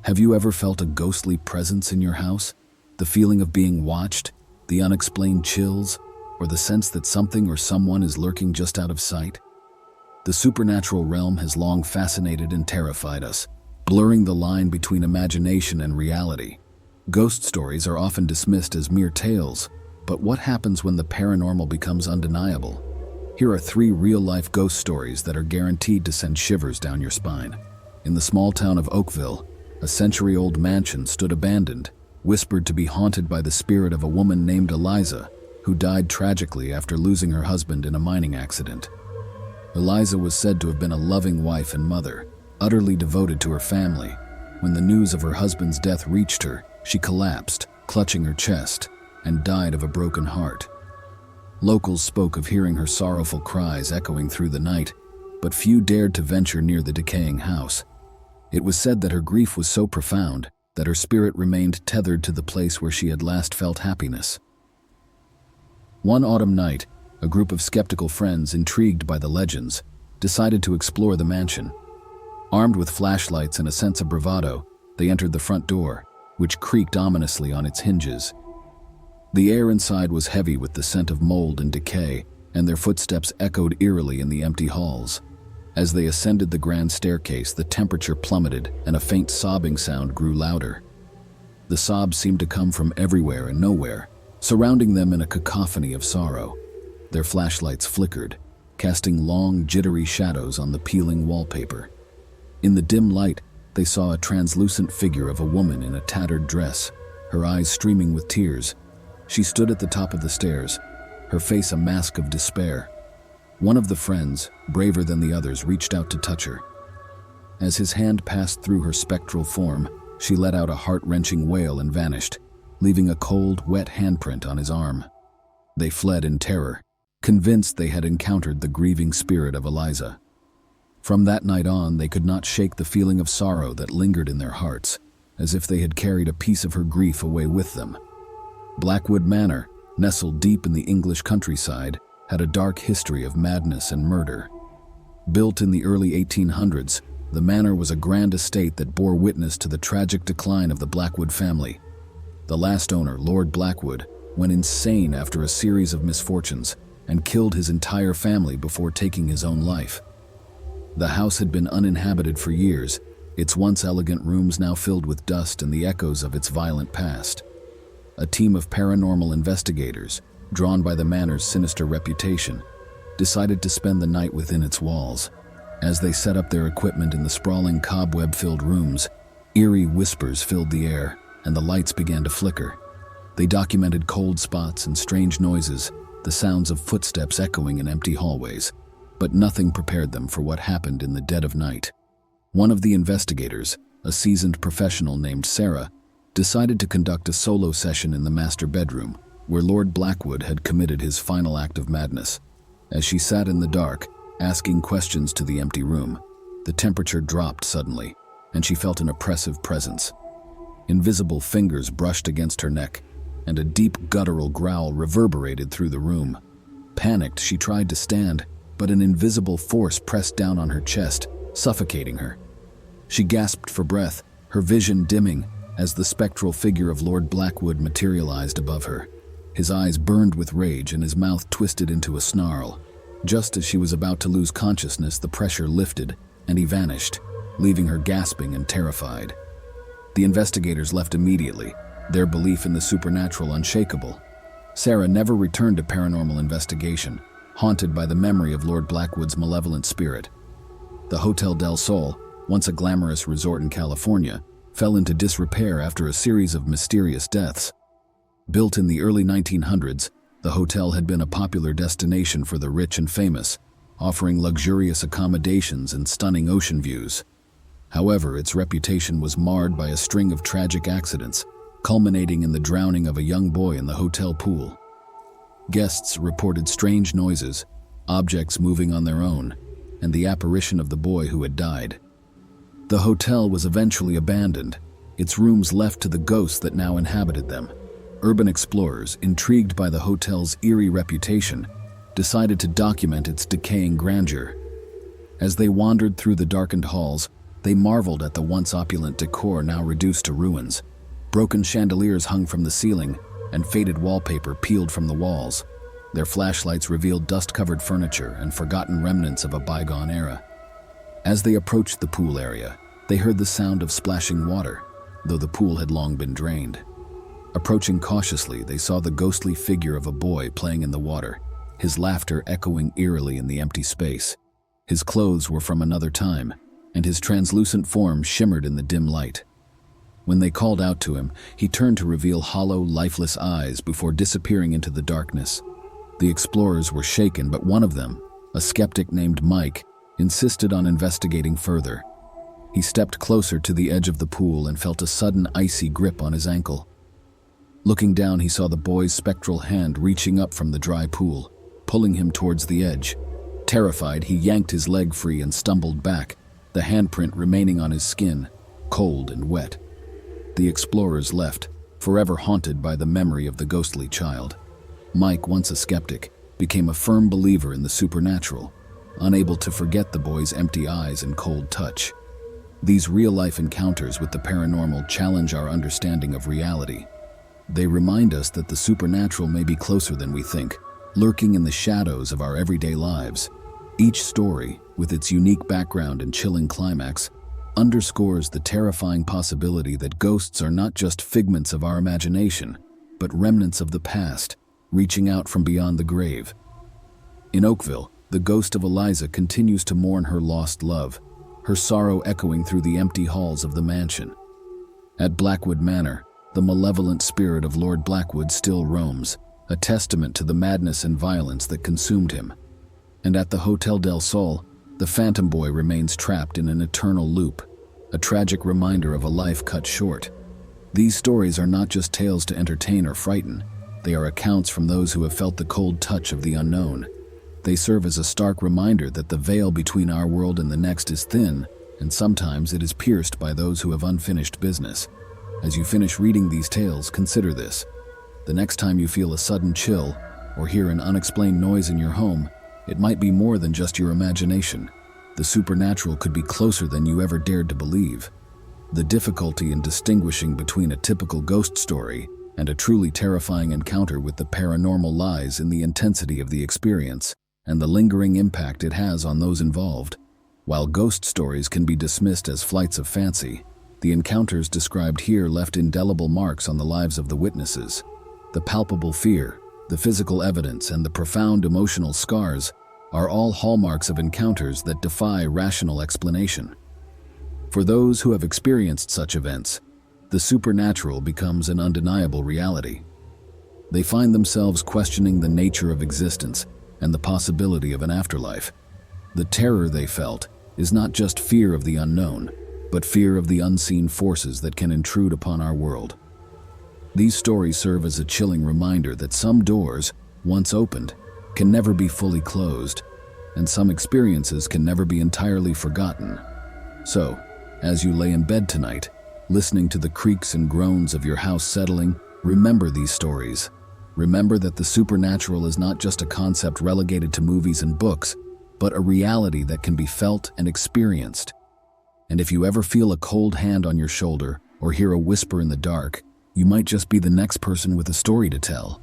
Have you ever felt a ghostly presence in your house? The feeling of being watched, the unexplained chills, or the sense that something or someone is lurking just out of sight? The supernatural realm has long fascinated and terrified us, blurring the line between imagination and reality. Ghost stories are often dismissed as mere tales, but what happens when the paranormal becomes undeniable? Here are 3 real-life ghost stories that are guaranteed to send shivers down your spine. In the small town of Oakville, a century-old mansion stood abandoned, whispered to be haunted by the spirit of a woman named Eliza, who died tragically after losing her husband in a mining accident. Eliza was said to have been a loving wife and mother, utterly devoted to her family. When the news of her husband's death reached her, she collapsed, clutching her chest, and died of a broken heart. Locals spoke of hearing her sorrowful cries echoing through the night, but few dared to venture near the decaying house. It was said that her grief was so profound that her spirit remained tethered to the place where she had last felt happiness. One autumn night, a group of skeptical friends, intrigued by the legends, decided to explore the mansion. Armed with flashlights and a sense of bravado, they entered the front door, which creaked ominously on its hinges. The air inside was heavy with the scent of mold and decay, and their footsteps echoed eerily in the empty halls. As they ascended the grand staircase, the temperature plummeted and a faint sobbing sound grew louder. The sobs seemed to come from everywhere and nowhere, surrounding them in a cacophony of sorrow. Their flashlights flickered, casting long, jittery shadows on the peeling wallpaper. In the dim light, they saw a translucent figure of a woman in a tattered dress, her eyes streaming with tears. She stood at the top of the stairs, her face a mask of despair. One of the friends, braver than the others, reached out to touch her. As his hand passed through her spectral form, she let out a heart-wrenching wail and vanished, leaving a cold, wet handprint on his arm. They fled in terror, convinced they had encountered the grieving spirit of Eliza. From that night on, they could not shake the feeling of sorrow that lingered in their hearts, as if they had carried a piece of her grief away with them. Blackwood Manor, nestled deep in the English countryside, had a dark history of madness and murder. Built in the early 1800s, the manor was a grand estate that bore witness to the tragic decline of the Blackwood family. The last owner, Lord Blackwood, went insane after a series of misfortunes and killed his entire family before taking his own life. The house had been uninhabited for years, its once elegant rooms now filled with dust and the echoes of its violent past. A team of paranormal investigators, drawn by the manor's sinister reputation, decided to spend the night within its walls. As they set up their equipment in the sprawling cobweb-filled rooms, eerie whispers filled the air, and the lights began to flicker. They documented cold spots and strange noises, the sounds of footsteps echoing in empty hallways, but nothing prepared them for what happened in the dead of night. One of the investigators, a seasoned professional named Sarah, decided to conduct a solo session in the master bedroom, where Lord Blackwood had committed his final act of madness. As she sat in the dark, asking questions to the empty room, the temperature dropped suddenly, and she felt an oppressive presence. Invisible fingers brushed against her neck, and a deep guttural growl reverberated through the room. Panicked, she tried to stand, but an invisible force pressed down on her chest, suffocating her. She gasped for breath, her vision dimming, as the spectral figure of Lord Blackwood materialized above her. His eyes burned with rage and his mouth twisted into a snarl. Just as she was about to lose consciousness, the pressure lifted, and he vanished, leaving her gasping and terrified. The investigators left immediately, their belief in the supernatural unshakable. Sarah never returned to paranormal investigation, haunted by the memory of Lord Blackwood's malevolent spirit. The Hotel del Sol, once a glamorous resort in California, fell into disrepair after a series of mysterious deaths. Built in the early 1900s, the hotel had been a popular destination for the rich and famous, offering luxurious accommodations and stunning ocean views. However, its reputation was marred by a string of tragic accidents, culminating in the drowning of a young boy in the hotel pool. Guests reported strange noises, objects moving on their own, and the apparition of the boy who had died. The hotel was eventually abandoned, its rooms left to the ghosts that now inhabited them. Urban explorers, intrigued by the hotel's eerie reputation, decided to document its decaying grandeur. As they wandered through the darkened halls, They marveled at the once opulent decor now reduced to ruins. Broken chandeliers hung from the ceiling, and faded wallpaper peeled from the walls. Their flashlights revealed dust-covered furniture and forgotten remnants of a bygone era. As they approached the pool area, they heard the sound of splashing water, though the pool had long been drained. Approaching cautiously, they saw the ghostly figure of a boy playing in the water, his laughter echoing eerily in the empty space. His clothes were from another time, and his translucent form shimmered in the dim light. When they called out to him, he turned to reveal hollow, lifeless eyes before disappearing into the darkness. The explorers were shaken, but one of them, a skeptic named Mike, insisted on investigating further. He stepped closer to the edge of the pool and felt a sudden icy grip on his ankle. Looking down, he saw the boy's spectral hand reaching up from the dry pool, pulling him towards the edge. Terrified, he yanked his leg free and stumbled back, the handprint remaining on his skin, cold and wet. The explorers left, forever haunted by the memory of the ghostly child. Mike, once a skeptic, became a firm believer in the supernatural, unable to forget the boy's empty eyes and cold touch. These real-life encounters with the paranormal challenge our understanding of reality. They remind us that the supernatural may be closer than we think, lurking in the shadows of our everyday lives. Each story, with its unique background and chilling climax, underscores the terrifying possibility that ghosts are not just figments of our imagination, but remnants of the past, reaching out from beyond the grave. In Oakville, the ghost of Eliza continues to mourn her lost love, her sorrow echoing through the empty halls of the mansion. At Blackwood Manor, the malevolent spirit of Lord Blackwood still roams, a testament to the madness and violence that consumed him. And at the Hotel del Sol, the phantom boy remains trapped in an eternal loop, a tragic reminder of a life cut short. These stories are not just tales to entertain or frighten, they are accounts from those who have felt the cold touch of the unknown. They serve as a stark reminder that the veil between our world and the next is thin, and sometimes it is pierced by those who have unfinished business. As you finish reading these tales, consider this. The next time you feel a sudden chill or hear an unexplained noise in your home, it might be more than just your imagination. The supernatural could be closer than you ever dared to believe. The difficulty in distinguishing between a typical ghost story and a truly terrifying encounter with the paranormal lies in the intensity of the experience and the lingering impact it has on those involved. While ghost stories can be dismissed as flights of fancy, the encounters described here left indelible marks on the lives of the witnesses. The palpable fear, the physical evidence, and the profound emotional scars are all hallmarks of encounters that defy rational explanation. For those who have experienced such events, the supernatural becomes an undeniable reality. They find themselves questioning the nature of existence and the possibility of an afterlife. The terror they felt is not just fear of the unknown, but fear of the unseen forces that can intrude upon our world. These stories serve as a chilling reminder that some doors, once opened, can never be fully closed, and some experiences can never be entirely forgotten. So, as you lay in bed tonight, listening to the creaks and groans of your house settling, remember these stories. Remember that the supernatural is not just a concept relegated to movies and books, but a reality that can be felt and experienced. And if you ever feel a cold hand on your shoulder or hear a whisper in the dark, you might just be the next person with a story to tell.